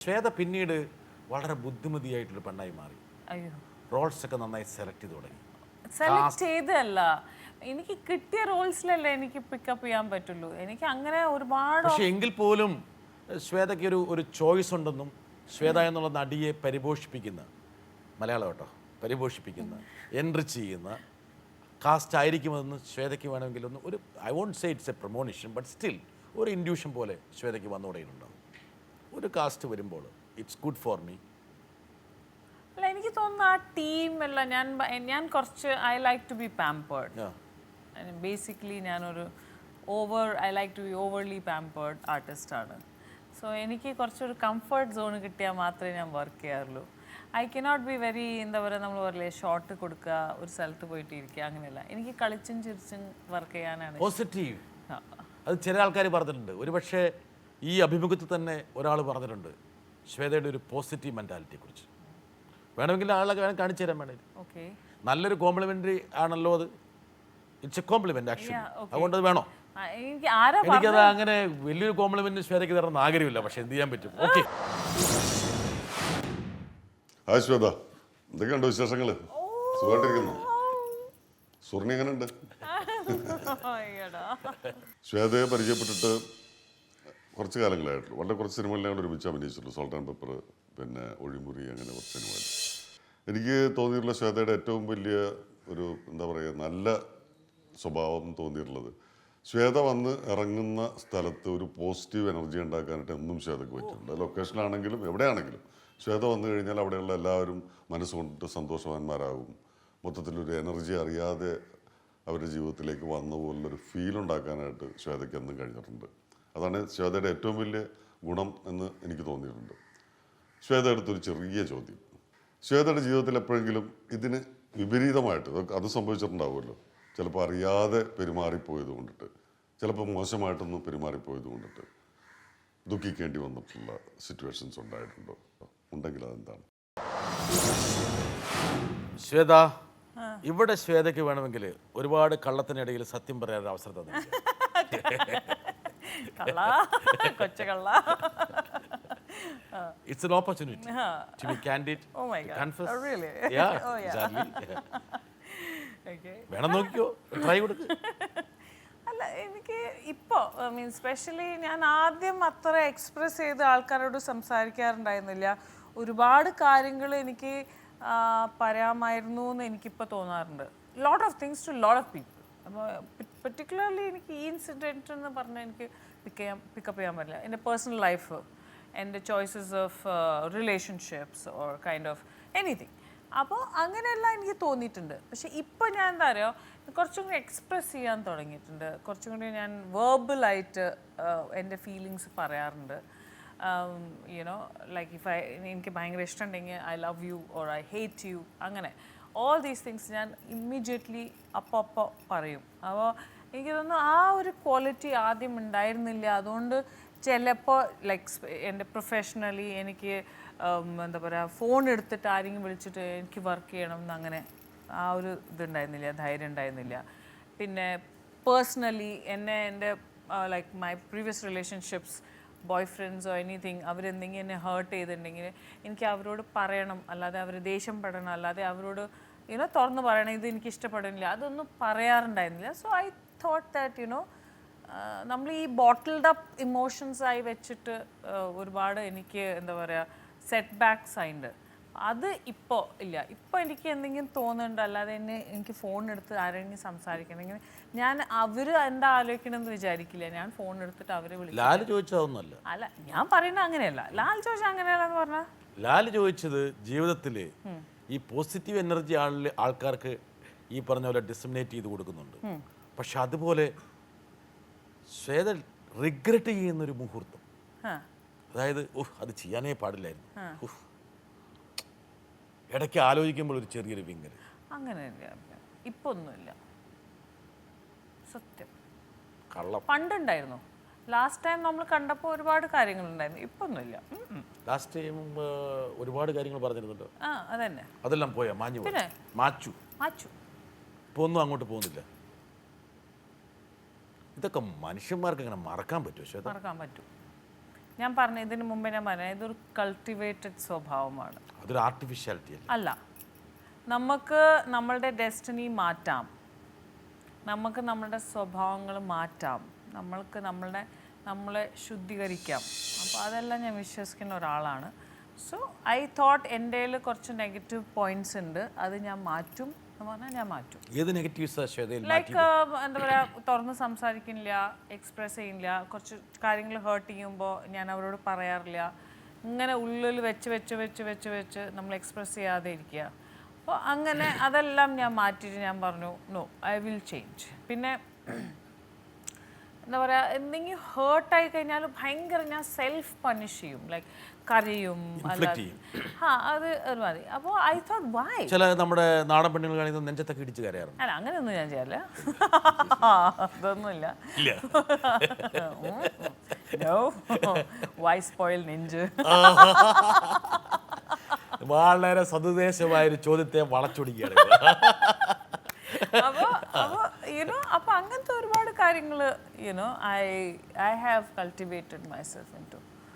ശ്വേത പിന്നീട് വളരെ ബുദ്ധിമതിയായിട്ടൊരു പെണ്ണായി മാറി. അയ്യോ, റോൾസ് ഒക്കെ നന്നായി സെലക്ട് ചെയ്ത് തുടങ്ങി. സെലക്ട് ചെയ്തല്ല, എനിക്ക് കിട്ടിയ റോൾസിലല്ലേ എനിക്ക് പിക്കപ്പ് ചെയ്യാൻ പറ്റുള്ളൂ. എനിക്ക് അങ്ങനെ ഒരുപാട് പക്ഷെ എങ്കിൽ പോലും ശ്വേതയ്ക്ക് ഒരു ചോയ്സ് ഉണ്ടെന്നും ശ്വേത എന്നുള്ള നടിയെ പരിപോഷിപ്പിക്കുന്ന, മലയാളം കേട്ടോ, പരിപോഷിപ്പിക്കുന്ന, എൻറിച്ച് ചെയ്യുന്ന കാസ്റ്റ് ആയിരിക്കുമെന്ന് ശ്വേതയ്ക്ക് വേണമെങ്കിൽ ഒരു I won't say it's a premonition, but still ഒരു ഇൻഡ്യൂഷൻ പോലെ ശ്വേതയ്ക്ക് വന്നുകൂടെയുണ്ടാവും. ഒരു കാസ്റ്റ് വരുമ്പോൾ ഇറ്റ്സ് ഗുഡ് ഫോർ മീ. അല്ല, എനിക്ക് തോന്നുന്നു ആ ടീം അല്ല, ഞാൻ കുറച്ച് I like to be pampered. Basically ഞാനൊരു I like to be overly pampered ആർട്ടിസ്റ്റാണ്. സോ എനിക്ക് കുറച്ചൊരു കംഫർട്ട് സോൺ കിട്ടിയാൽ മാത്രമേ ഞാൻ വർക്ക് ചെയ്യാറുള്ളൂ. ഐ കനോട്ട് ബി വെരി, എന്താ പറയുക, നമ്മൾ പറയില്ലേ ഷോട്ട് കൊടുക്കുക, ഒരു സ്ഥലത്ത് പോയിട്ട് ഇരിക്കുക, അങ്ങനെയല്ല. എനിക്ക് കളിച്ചും ചിരിച്ചും വർക്ക് ചെയ്യാനാണ് പോസിറ്റീവ്. അത് ചില ആൾക്കാർ പറഞ്ഞിട്ടുണ്ട്. ഒരുപക്ഷെ ഈ അഭിമുഖത്തിൽ തന്നെ ഒരാൾ പറഞ്ഞിട്ടുണ്ട് ശ്വേതയുടെ ഒരു പോസിറ്റീവ് മെൻറ്റാലിറ്റിയെ കുറിച്ച്. വേണമെങ്കിൽ ആളെ കാണിച്ചു തരാൻ വേണമെങ്കിൽ. ഓക്കെ, നല്ലൊരു കോംപ്ലിമെൻ്ററി ആണല്ലോ അത്. It's A compliment actually. അതുകൊണ്ട് അത് വേണോ? എനിക്കത് അങ്ങനെ വലിയൊരു കോംപ്ലിമെന്റ് ശ്വേതയ്ക്ക് തരുന്ന ആഗ്രഹമില്ല, പക്ഷെ എന്ത് ചെയ്യാൻ പറ്റും. ഓക്കെ, ഹായ് ശ്വേത, എന്തൊക്കെയുണ്ട് വിശേഷങ്ങള്? സുഖമായിട്ടിരിക്കുന്നു. സുർണി എങ്ങനെയുണ്ട്? ശ്വേതയെ പരിചയപ്പെട്ടിട്ട് കുറച്ച് കാലങ്ങളായിട്ടുള്ളൂ. വളരെ കുറച്ച് സിനിമകളിലാണ് ഒരുമിച്ച് അഭിനയിച്ചിട്ടുള്ളൂ. സോൾട്ട് ആൻഡ് പെപ്പർ, പിന്നെ ഒഴിമുറി, അങ്ങനെ കുറച്ച് സിനിമകൾ. എനിക്ക് തോന്നിയിട്ടുള്ള ശ്വേതയുടെ ഏറ്റവും വലിയ ഒരു, എന്താ പറയുക, നല്ല സ്വഭാവം തോന്നിയിട്ടുള്ളത്, ശ്വേത വന്ന് ഇറങ്ങുന്ന സ്ഥലത്ത് ഒരു പോസിറ്റീവ് എനർജി ഉണ്ടാക്കാനായിട്ട് എന്നും ശ്വേതയ്ക്ക് പറ്റുന്നുണ്ട്. ലൊക്കേഷനിലാണെങ്കിലും എവിടെയാണെങ്കിലും ശ്വേത വന്നു കഴിഞ്ഞാൽ അവിടെയുള്ള എല്ലാവരും മനസ്സുകൊണ്ടിട്ട് സന്തോഷവാന്മാരാകും. മൊത്തത്തിലൊരു എനർജി അറിയാതെ അവരുടെ ജീവിതത്തിലേക്ക് വന്ന പോലുള്ളൊരു ഫീൽ ഉണ്ടാക്കാനായിട്ട് ശ്വേതയ്ക്ക് എന്നും കഴിഞ്ഞിട്ടുണ്ട്. അതാണ് ശ്വേതയുടെ ഏറ്റവും വലിയ ഗുണം എന്ന് എനിക്ക് തോന്നിയിട്ടുണ്ട്. ശ്വേത എടുത്തൊരു ചെറിയ ചോദ്യം, ശ്വേതയുടെ ജീവിതത്തിൽ എപ്പോഴെങ്കിലും ഇതിന് വിപരീതമായിട്ട് അത് സംഭവിച്ചിട്ടുണ്ടാവുമല്ലോ, ചിലപ്പോൾ അറിയാതെ പെരുമാറിപ്പോയത് കൊണ്ടിട്ട്, ചിലപ്പോൾ മോശമായിട്ടൊന്നും പെരുമാറിപ്പോയത് കൊണ്ടിട്ട് ദുഃഖിക്കേണ്ടി വന്നിട്ടുള്ള സിറ്റുവേഷൻസ് ഉണ്ടായിട്ടുണ്ടോ? ഉണ്ടെങ്കിൽ അതെന്താണ്? ശ്വേത, ഇവിടെ ശ്വേതയ്ക്ക് വേണമെങ്കിൽ ഒരുപാട് കള്ളത്തിനിടയിൽ സത്യം പറയാൻ അവസരം തന്നെ. It's an opportunity to be candid, Oh my to God. confess. Oh, really? Yeah, Oh, yeah. exactly. Okay. വേണം നോക്കിയോ, ട്രൈ കൊടുക്ക്. അല്ല, എനിക്ക് ഇപ്പോൾ സ്പെഷ്യലി ഞാൻ ആദ്യം അത്ര എക്സ്പ്രസ് ചെയ്ത് ആൾക്കാരോട് സംസാരിക്കാറുണ്ടായിരുന്നില്ല. ഒരുപാട് കാര്യങ്ങൾ എനിക്ക് പറയാമായിരുന്നു എന്ന് എനിക്കിപ്പോൾ തോന്നാറുണ്ട്. Lot of things to lot of people. അപ്പോൾ പെർട്ടിക്കുലർലി എനിക്ക് ഈ ഇൻസിഡൻറ്റ് എന്ന് പറഞ്ഞാൽ എനിക്ക് പിക്കപ്പ് ചെയ്യാൻ പറ്റില്ല. എൻ്റെ പേഴ്സണൽ ലൈഫ്, എൻ്റെ choices of relationships or kind of anything. അപ്പോൾ അങ്ങനെയെല്ലാം എനിക്ക് തോന്നിയിട്ടുണ്ട്. പക്ഷെ ഇപ്പോൾ ഞാൻ എന്താ പറയുക, കുറച്ചും കൂടി എക്സ്പ്രസ് ചെയ്യാൻ തുടങ്ങിയിട്ടുണ്ട്. കുറച്ചും കൂടി ഞാൻ വേർബലായിട്ട് എൻ്റെ ഫീലിങ്സ് പറയാറുണ്ട്. യുനോ ലൈക്ക് എനിക്ക് ഭയങ്കര ഇഷ്ടമുണ്ടെങ്കിൽ I love you or I hate you, അങ്ങനെ ഓൾ ദീസ് തിങ്സ് ഞാൻ ഇമ്മീഡിയറ്റ്ലി അപ്പോൾ പറയും. അപ്പോൾ എനിക്ക് തോന്നുന്നു ആ ഒരു ക്വാളിറ്റി ആദ്യം ഉണ്ടായിരുന്നില്ല. അതുകൊണ്ട് ചിലപ്പോൾ ലൈക്ക് എൻ്റെ പ്രൊഫഷണലി എനിക്ക് എന്താ പറയുക, ഫോൺ എടുത്തിട്ട് ആരെങ്കിലും വിളിച്ചിട്ട് എനിക്ക് വർക്ക് ചെയ്യണം എന്നങ്ങനെ ആ ഒരു ഇതുണ്ടായിരുന്നില്ല, ധൈര്യം ഉണ്ടായിരുന്നില്ല. പിന്നെ പേഴ്സണലി എൻ്റെ like my previous relationships, boy ഫ്രണ്ട്സോ എനിത്തിങ്, അവരെന്തെങ്കിലും എന്നെ ഹേർട്ട് ചെയ്തിട്ടുണ്ടെങ്കിൽ എനിക്ക് അവരോട് പറയണം, അല്ലാതെ അവർ ദേഷ്യം പെടണം, അല്ലാതെ അവരോട് തുറന്ന് പറയണം ഇത് എനിക്ക് ഇഷ്ടപ്പെടുന്നില്ല, അതൊന്നും പറയാറുണ്ടായിരുന്നില്ല. സോ ഐ തോട്ട് ദാറ്റ് നമ്മൾ ഈ ബോട്ടിൽഡ് അപ്പ് ഇമോഷൻസായി വെച്ചിട്ട് ഒരുപാട് എനിക്ക് എന്താ പറയുക സെറ്റ് ബാക്ക്സ് ഉണ്ട്. അത് ഇപ്പോൾ ഇല്ല. ഇപ്പോൾ എനിക്ക് എന്തെങ്കിലും തോന്നുന്നുണ്ട്, അല്ലാതെ എനിക്ക് ഫോൺ എടുത്ത് ആരെങ്കിലും സംസാരിക്കണമെങ്കിൽ ഞാൻ അവർ എന്താ ആലോചിക്കണമെന്ന് വിചാരിക്കില്ല. ഞാൻ ഫോൺ എടുത്തിട്ട് അവരെ വിളിക്കും. ലാല് ചോദിച്ചതൊന്നുമല്ല. അല്ല, ഞാൻ പറയുന്നത് അങ്ങനെയല്ല. ലാൽ ചോദിച്ചാൽ അങ്ങനെയല്ലെന്ന് പറഞ്ഞാൽ, ലാല് ചോദിച്ചത് ജീവിതത്തിൽ ഈ പോസിറ്റീവ് എനർജി ആൾക്കാർക്ക് ഈ പറഞ്ഞ പോലെ ഡിസമിനേറ്റ് ചെയ്ത് കൊടുക്കുന്നുണ്ട്. പക്ഷെ അതുപോലെ ശ്വേത റിഗ്രറ്റ് ചെയ്യുന്നൊരു മുഹൂർത്തം, അതായത് അത് ചെയ്യാനേ പാടില്ലായിരുന്നു, ഇടയ്ക്ക് ആലോചിക്കുമ്പോൾ ഒരു ചെറിയൊരു വിങ്ങൽ. അങ്ങനെയല്ല, ഇപ്പൊ ഒന്നുമില്ല. സത്യം കള്ളം പണ്ടുണ്ടായിരുന്നു. ലാസ്റ്റ് ടൈം നമ്മൾ കണ്ടപ്പോൾ ഒരുപാട് കാര്യങ്ങളുണ്ടായിരുന്നു. ഇപ്പൊ ഒന്നുമില്ല. ലാസ്റ്റ് ടൈം ഒരുപാട് കാര്യങ്ങൾ പറഞ്ഞിരുന്നുണ്ടോ? അതന്നെ. അതെല്ലാം പോയാ മാഞ്ഞു, മാച്ചു. ഇപ്പൊ ഒന്നും അങ്ങോട്ട് പോകുന്നില്ല. ഇതൊക്കെ മനുഷ്യന്മാർക്ക് അങ്ങനെ മറക്കാൻ പറ്റുമോ? മറക്കാൻ പറ്റും. ഞാൻ പറഞ്ഞ ഇതിന് മുമ്പേ ഞാൻ പറഞ്ഞ ഇതൊരു കൾട്ടിവേറ്റഡ് സ്വഭാവമാണ്, അതൊരു ആർട്ടിഫിഷ്യാലിറ്റി അല്ല. അല്ല. നമുക്ക് നമ്മളുടെ ഡെസ്റ്റിനി മാറ്റാം, നമുക്ക് നമ്മളുടെ സ്വഭാവങ്ങൾ മാറ്റാം, നമ്മൾക്ക് നമ്മളെ ശുദ്ധീകരിക്കാം. അപ്പോൾ അതെല്ലാം ഞാൻ വിശ്വസിക്കുന്ന ഒരാളാണ്. സോ ഐ തോട്ട് എൻ്റെ കുറച്ച് നെഗറ്റീവ് പോയിന്റ്സ് ഉണ്ട്, അത് ഞാൻ മാറ്റും എന്ന് പറഞ്ഞാൽ ഞാൻ മാറ്റും. ഏത് നെഗറ്റീവ്സ് ശ്വേതയിൽ ലൈക്ക് എന്താ പറയുക, തുറന്ന് സംസാരിക്കുന്നില്ല, എക്സ്പ്രസ് ചെയ്യുന്നില്ല, കുറച്ച് കാര്യങ്ങൾ ഹേർട്ട് ചെയ്യുമ്പോൾ ഞാൻ അവരോട് പറയാറില്ല, ഇങ്ങനെ ഉള്ളിൽ വെച്ച് നമ്മൾ എക്സ്പ്രസ് ചെയ്യാതെ ഇരിക്കുക. അപ്പോൾ അങ്ങനെ അതെല്ലാം ഞാൻ മാറ്റിയിട്ട് ഞാൻ പറഞ്ഞു നോ, ഐ വിൽ ചേഞ്ച്. പിന്നെ എന്താ പറയുക, എന്തെങ്കിലും ഹേർട്ടായി കഴിഞ്ഞാൽ ഭയങ്കര ഞാൻ സെൽഫ് പണിഷ് ചെയ്യും, ലൈക്ക് കരയും, അല്ലാതെ അത് ഒരുമാതിരി. അപ്പോൾ ഐ തോട്ട് വൈ ചില നമ്മുടെ നാടൻ പെണ്ണുങ്ങൾ കാണിക്കുന്നത് നെഞ്ചത്തൊക്കെ ഇടിച്ച് കരയാറുണ്ട്. അല്ല, അങ്ങനെയൊന്നും ഞാൻ ചെയ്യാറില്ല. അതൊന്നുമില്ല. വൈ സ്പോയിൽ നെഞ്ച്. വളരെ സതുദ്ദേശമായൊരു ചോദ്യത്തെ വളച്ചൊടിക്കുകയാണ്. അപ്പൊ അങ്ങനത്തെ ഒരുപാട് കാര്യങ്ങൾ I have cultivated myself in to.